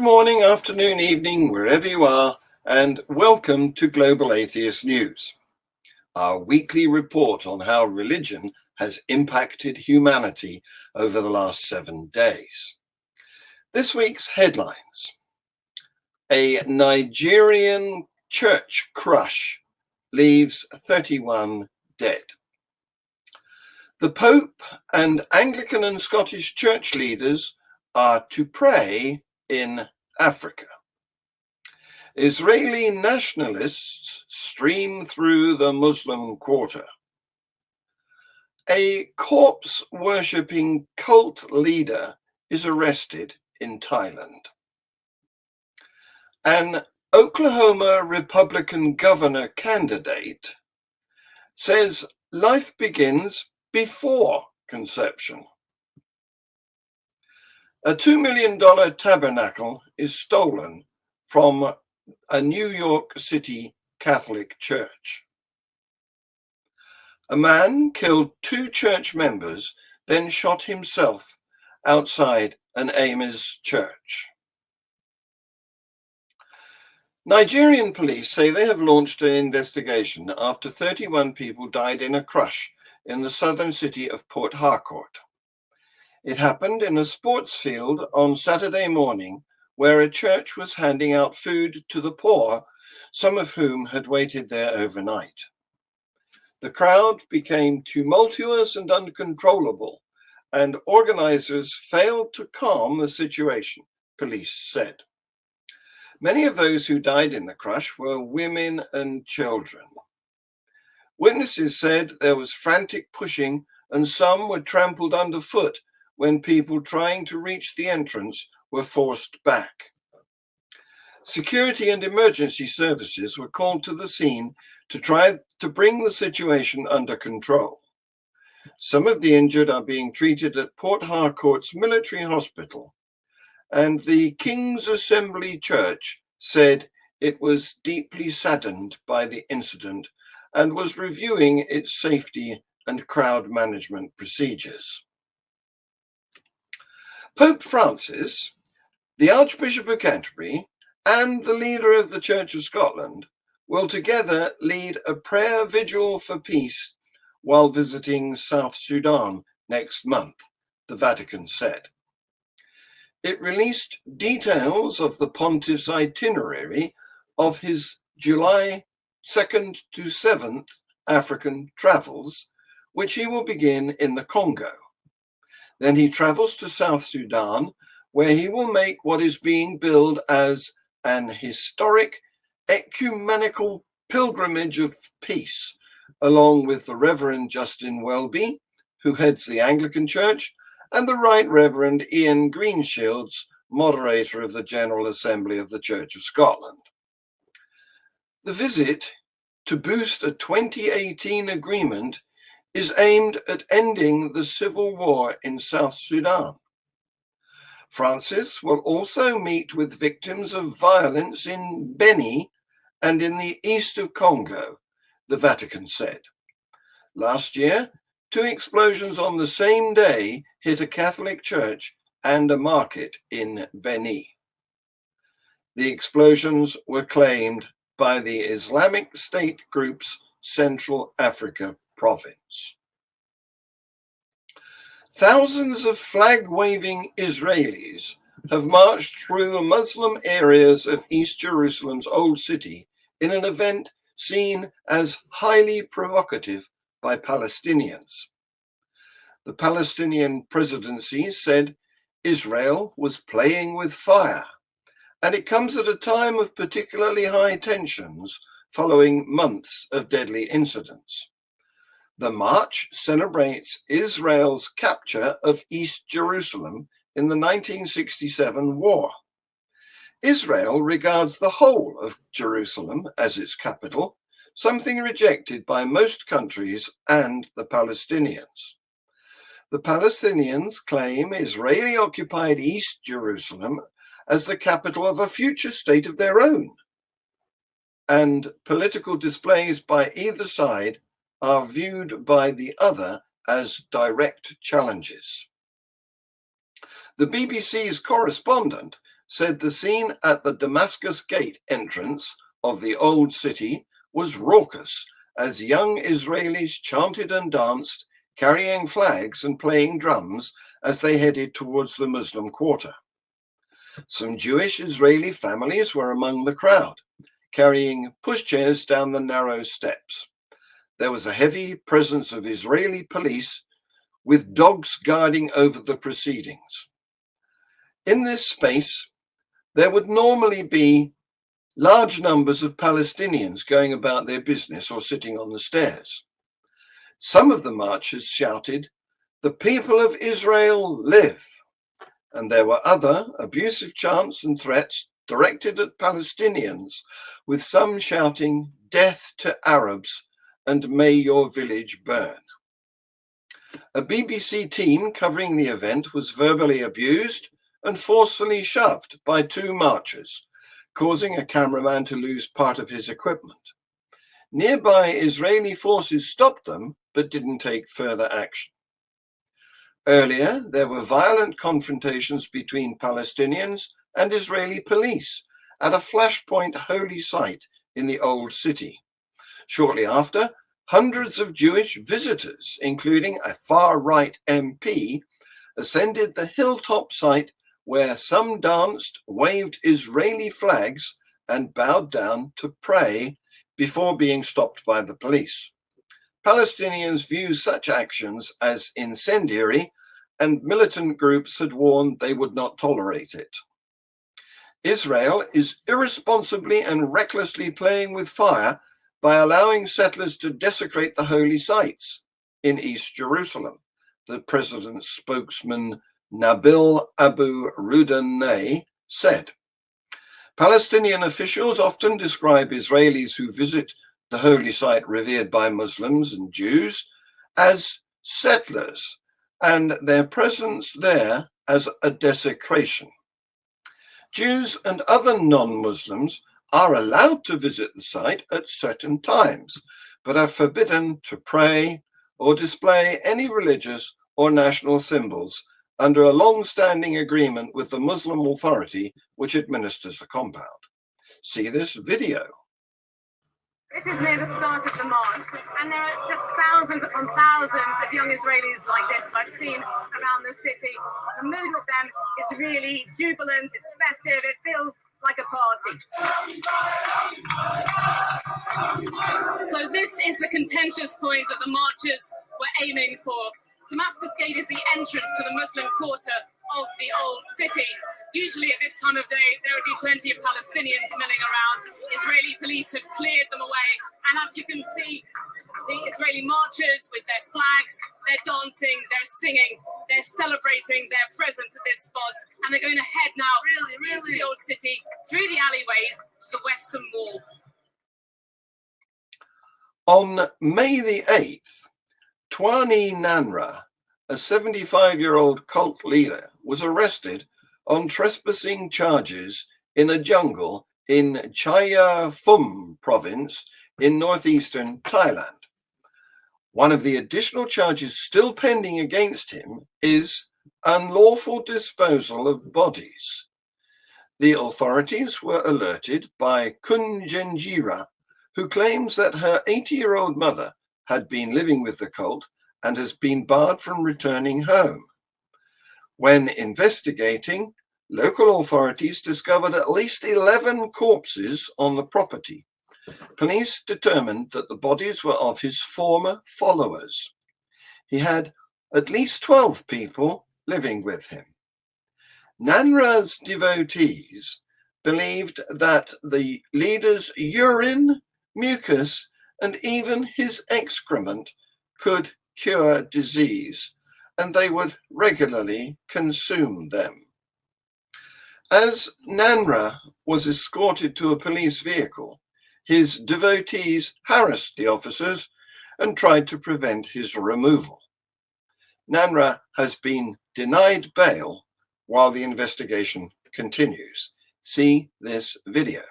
morning, afternoon, evening, wherever you are, and welcome to Global Atheist News, our weekly report on how religion has impacted humanity over the last 7 days. This week's headlines: a Nigerian church crush leaves 31 dead. The Pope and Anglican and Scottish church leaders are to pray in Africa. Israeli nationalists stream through the Muslim Quarter. A corpse-worshipping cult leader is arrested in Thailand. An Oklahoma Republican governor candidate says life begins before conception. A $2 million tabernacle is stolen from a New York City Catholic church. A man killed 2 church members, then shot himself outside an Ames Church. Nigerian police say they have launched an investigation after 31 people died in a crush in the southern city of Port Harcourt. It happened in a sports field on Saturday morning, where a church was handing out food to the poor, some of whom had waited there overnight. The crowd became tumultuous and uncontrollable, and organizers failed to calm the situation, police said. Many of those who died in the crush were women and children. Witnesses said there was frantic pushing and some were trampled underfoot when people trying to reach the entrance were forced back. Security and emergency services were called to the scene to try to bring the situation under control. Some of the injured are being treated at Port Harcourt's military hospital, and the King's Assembly Church said it was deeply saddened by the incident and was reviewing its safety and crowd management procedures. Pope Francis, the Archbishop of Canterbury, and the leader of the Church of Scotland will together lead a prayer vigil for peace while visiting South Sudan next month, the Vatican said. It released details of the pontiff's itinerary of his July 2nd to 7th African travels, which he will begin in the Congo. Then he travels to South Sudan, where he will make what is being billed as an historic ecumenical pilgrimage of peace, along with the Reverend Justin Welby, who heads the Anglican Church, and the Right Reverend Ian Greenshields, moderator of the General Assembly of the Church of Scotland. The visit, to boost a 2018 agreement, is aimed at ending the civil war in South Sudan. Francis will also meet with victims of violence in Beni and in the east of Congo, the Vatican said. Last year, 2 explosions on the same day hit a Catholic church and a market in Beni. The explosions were claimed by the Islamic State group's Central Africa province. Thousands of flag-waving Israelis have marched through the Muslim areas of East Jerusalem's Old City in an event seen as highly provocative by Palestinians. The Palestinian presidency said Israel was playing with fire, and it comes at a time of particularly high tensions following months of deadly incidents. The march celebrates Israel's capture of East Jerusalem in the 1967 war. Israel regards the whole of Jerusalem as its capital, something rejected by most countries and the Palestinians. The Palestinians claim Israeli-occupied East Jerusalem as the capital of a future state of their own, and political displays by either side are viewed by the other as direct challenges. The BBC's correspondent said the scene at the Damascus Gate entrance of the old city was raucous as young Israelis chanted and danced, carrying flags and playing drums as they headed towards the Muslim quarter. Some Jewish Israeli families were among the crowd, carrying pushchairs down the narrow steps. There was a heavy presence of Israeli police with dogs guarding over the proceedings. In this space, there would normally be large numbers of Palestinians going about their business or sitting on the stairs. Some of the marchers shouted, "The people of Israel live," and there were other abusive chants and threats directed at Palestinians, with some shouting, "Death to Arabs," and "May your village burn." A BBC team covering the event was verbally abused and forcefully shoved by two marchers, causing a cameraman to lose part of his equipment. Nearby Israeli forces stopped them, but didn't take further action. Earlier, there were violent confrontations between Palestinians and Israeli police at a flashpoint holy site in the old city. Shortly after, hundreds of Jewish visitors, including a far-right MP, ascended the hilltop site where some danced, waved Israeli flags, and bowed down to pray before being stopped by the police. Palestinians view such actions as incendiary, and militant groups had warned they would not tolerate it. Israel is irresponsibly and recklessly playing with fire by allowing settlers to desecrate the holy sites in East Jerusalem, the president's spokesman Nabil Abu Rudaneh said. Palestinian officials often describe Israelis who visit the holy site revered by Muslims and Jews as settlers, and their presence there as a desecration. Jews and other non-Muslims are allowed to visit the site at certain times, but are forbidden to pray or display any religious or national symbols under a long-standing agreement with the Muslim authority which administers the compound. See this video. This is near the start of the march, and there are just thousands upon thousands of young Israelis like this that I've seen around the city. The mood with them is really jubilant, it's festive, it feels like a party. So this is the contentious point that the marchers were aiming for. Damascus Gate is the entrance to the Muslim quarter of the old city. Usually at this time of day, there would be plenty of Palestinians milling around. Israeli police have cleared them away. And as you can see, the Israeli marchers with their flags, they're dancing, they're singing, they're celebrating their presence at this spot. And they're going to head now into the old city, through the alleyways to the Western Wall. On May the 8th, Twani Nanra, a 75-year-old cult leader, was arrested on trespassing charges in a jungle in Chaya Phum province in northeastern Thailand. One of the additional charges still pending against him is unlawful disposal of bodies. The authorities were alerted by Kunjenjira, who claims that her 80-year-old mother had been living with the cult and has been barred from returning home. When investigating, local authorities discovered at least 11 corpses on the property. Police determined that the bodies were of his former followers. He had at least 12 people living with him. Nanra's devotees believed that the leader's urine, mucus, and even his excrement could cure disease, and they would regularly consume them. As Nanra was escorted to a police vehicle, his devotees harassed the officers and tried to prevent his removal. Nanra has been denied bail while the investigation continues. See this video.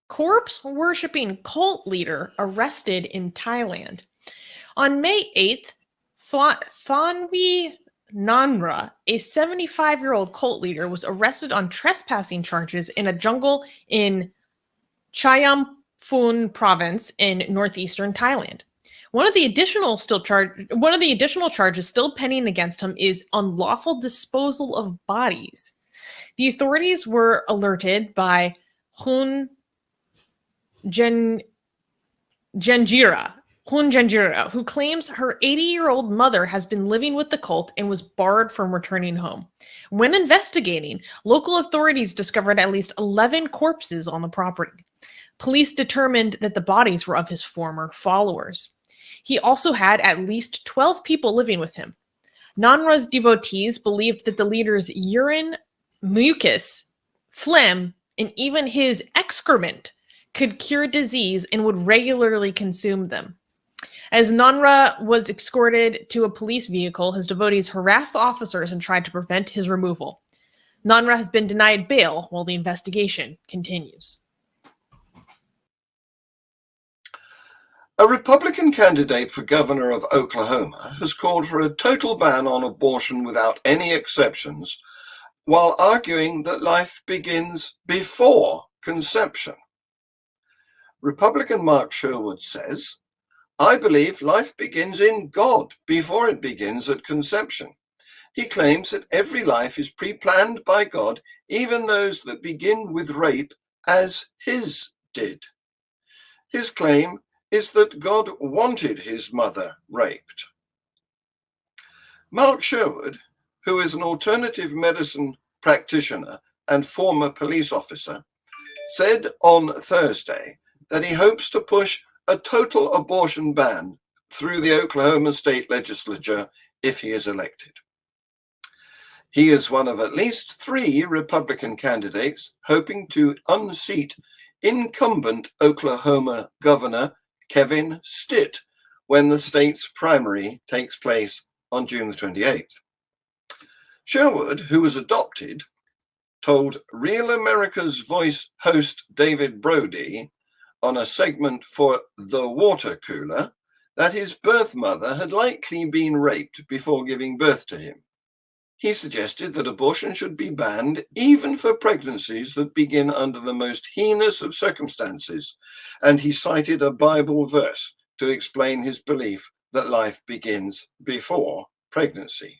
Corpse-worshipping cult leader arrested in Thailand. On May 8th, Nanra, a 75-year-old cult leader, was arrested on trespassing charges in a jungle in Chayamphoon province in northeastern Thailand. One of the additional charges still pending against him is unlawful disposal of bodies. The authorities were alerted by Hun Genjira, who claims her 80-year-old mother has been living with the cult and was barred from returning home. When investigating, local authorities discovered at least 11 corpses on the property. Police determined that the bodies were of his former followers. He also had at least 12 people living with him. Nanra's devotees believed that the leader's urine, mucus, phlegm, and even his excrement could cure disease and would regularly consume them. As Nanra was escorted to a police vehicle, his devotees harassed the officers and tried to prevent his removal. Nanra has been denied bail while the investigation continues. A Republican candidate for governor of Oklahoma has called for a total ban on abortion without any exceptions, while arguing that life begins before conception. Republican Mark Sherwood says, "I believe life begins in God before it begins at conception. He claims that every life is pre-planned by God, even those that begin with rape, as his did. His claim is that God wanted his mother raped." Mark Sherwood, who is an alternative medicine practitioner and former police officer, said on Thursday that he hopes to push a total abortion ban through the Oklahoma state legislature if he is elected. He is one of at least 3 Republican candidates hoping to unseat incumbent Oklahoma Governor Kevin Stitt when the state's primary takes place on June the 28th. Sherwood, who was adopted, told Real America's Voice host David Brody on a segment for The Water Cooler that his birth mother had likely been raped before giving birth to him. He suggested that abortion should be banned even for pregnancies that begin under the most heinous of circumstances, and he cited a Bible verse to explain his belief that life begins before pregnancy.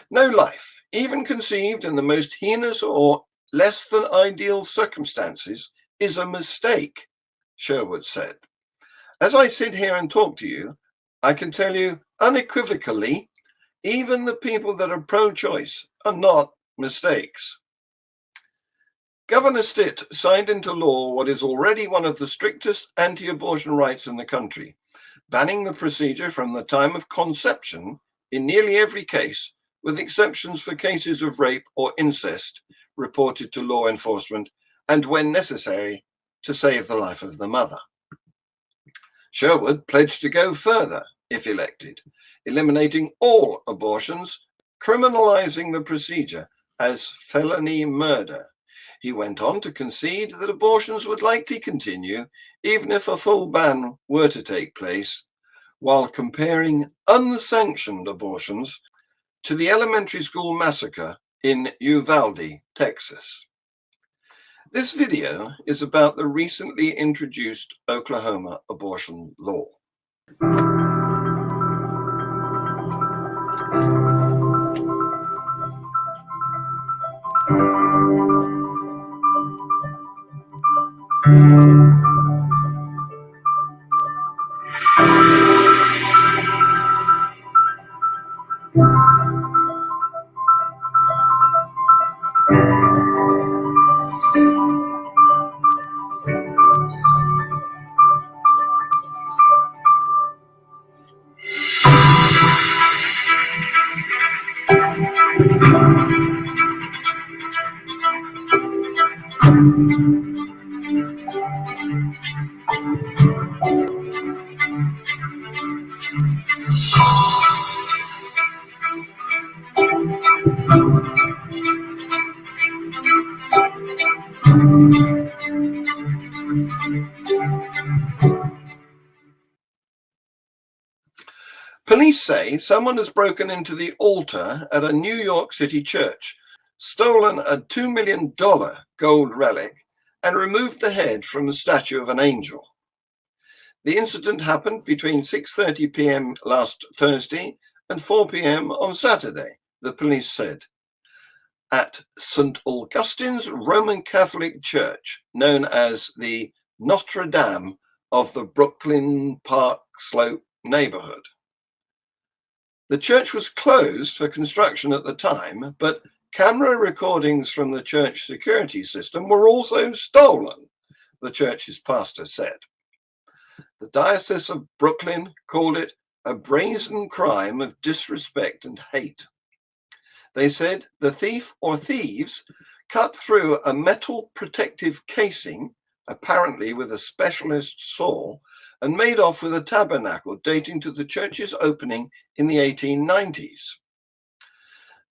No life, even conceived in the most heinous or less than ideal circumstances, is a mistake, Sherwood said. As I sit here and talk to you, I can tell you unequivocally, even the people that are pro-choice are not mistakes. Governor Stitt signed into law what is already one of the strictest anti-abortion rights in the country, banning the procedure from the time of conception in nearly every case, with exceptions for cases of rape or incest reported to law enforcement and, when necessary, to save the life of the mother. Sherwood pledged to go further if elected, eliminating all abortions, criminalizing the procedure as felony murder. He went on to concede that abortions would likely continue even if a full ban were to take place, while comparing unsanctioned abortions to the elementary school massacre in Uvalde, Texas. This video is about the recently introduced Oklahoma abortion law. Police say someone has broken into the altar at a New York City church, stolen a $2 million gold relic, and removed the head from a statue of an angel. The incident happened between 6:30 p.m. last Thursday and 4 p.m. on Saturday, the police said, at St. Augustine's Roman Catholic Church, known as the Notre Dame of the Brooklyn Park Slope neighborhood. The church was closed for construction at the time, but camera recordings from the church security system were also stolen, the church's pastor said. The Diocese of Brooklyn called it a brazen crime of disrespect and hate. They said the thief or thieves cut through a metal protective casing, apparently with a specialist saw, and made off with a tabernacle dating to the church's opening in the 1890s.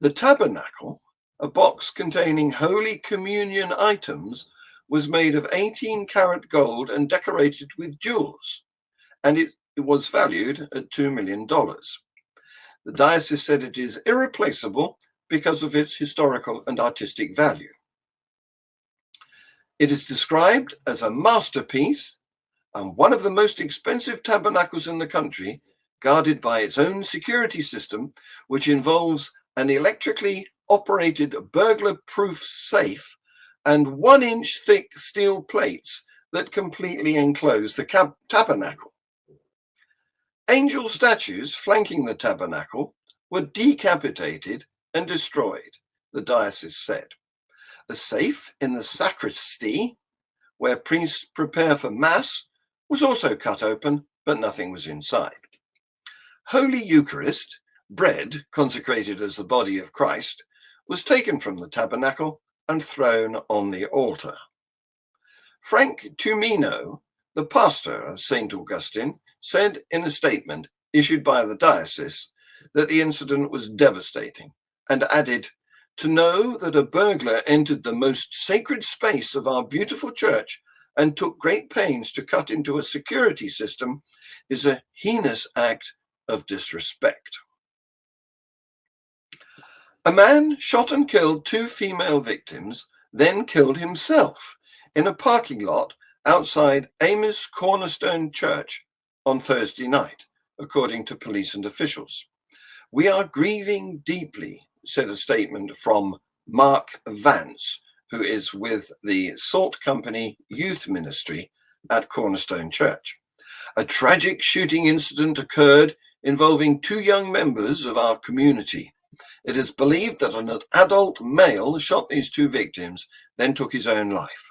The tabernacle, a box containing Holy Communion items, was made of 18-karat gold and decorated with jewels, and it was valued at $2 million. The diocese said it is irreplaceable because of its historical and artistic value. It is described as a masterpiece and one of the most expensive tabernacles in the country, guarded by its own security system, which involves an electrically operated burglar-proof safe and 1-inch thick steel plates that completely enclose the tabernacle. Angel statues flanking the tabernacle were decapitated and destroyed, the diocese said. A safe in the sacristy, where priests prepare for Mass, was also cut open, but nothing was inside. Holy Eucharist, bread consecrated as the body of Christ, was taken from the tabernacle and thrown on the altar. Frank Tumino, the pastor of St. Augustine, said in a statement issued by the diocese that the incident was devastating, and added, "To know that a burglar entered the most sacred space of our beautiful church and took great pains to cut into a security system is a heinous act of disrespect." A man shot and killed 2 female victims, then killed himself in a parking lot outside Ames Church on Thursday night, according to police and officials. "We are grieving deeply," said a statement from Mark Vance, who is with the Salt Company Youth Ministry at Cornerstone Church. "A tragic shooting incident occurred involving 2 young members of our community. It is believed that an adult male shot these 2 victims, then took his own life.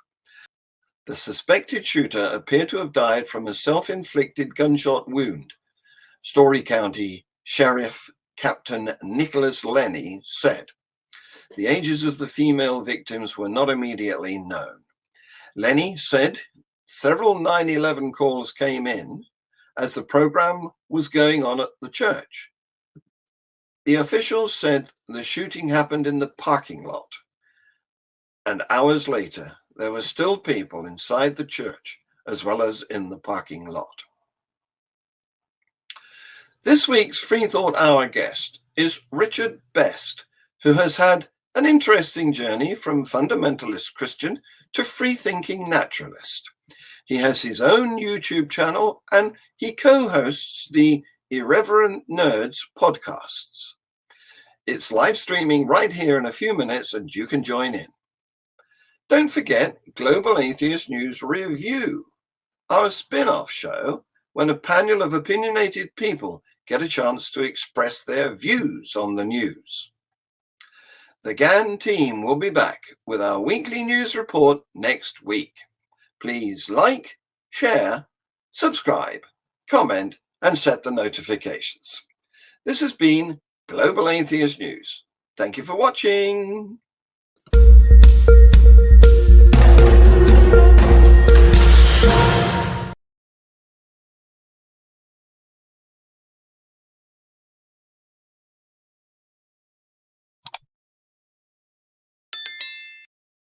The suspected shooter appeared to have died from a self-inflicted gunshot wound," Story County Sheriff Captain Nicholas Lenny said. The ages of the female victims were not immediately known. Lenny said several 9/11 calls came in as the program was going on at the church. The officials said the shooting happened in the parking lot, and hours later, there were still people inside the church as well as in the parking lot. This week's Free Thought Hour guest is Richard Best, who has had an interesting journey from fundamentalist Christian to free-thinking naturalist. He has his own YouTube channel and he co-hosts the Irreverent Nerds podcasts. It's live streaming right here in a few minutes and you can join in. Don't forget Global Atheist News Review, our spin-off show when a panel of opinionated people get a chance to express their views on the news. The GAN team will be back with our weekly news report next week. Please like, share, subscribe, comment, and set the notifications. This has been Global Atheist News. Thank you for watching.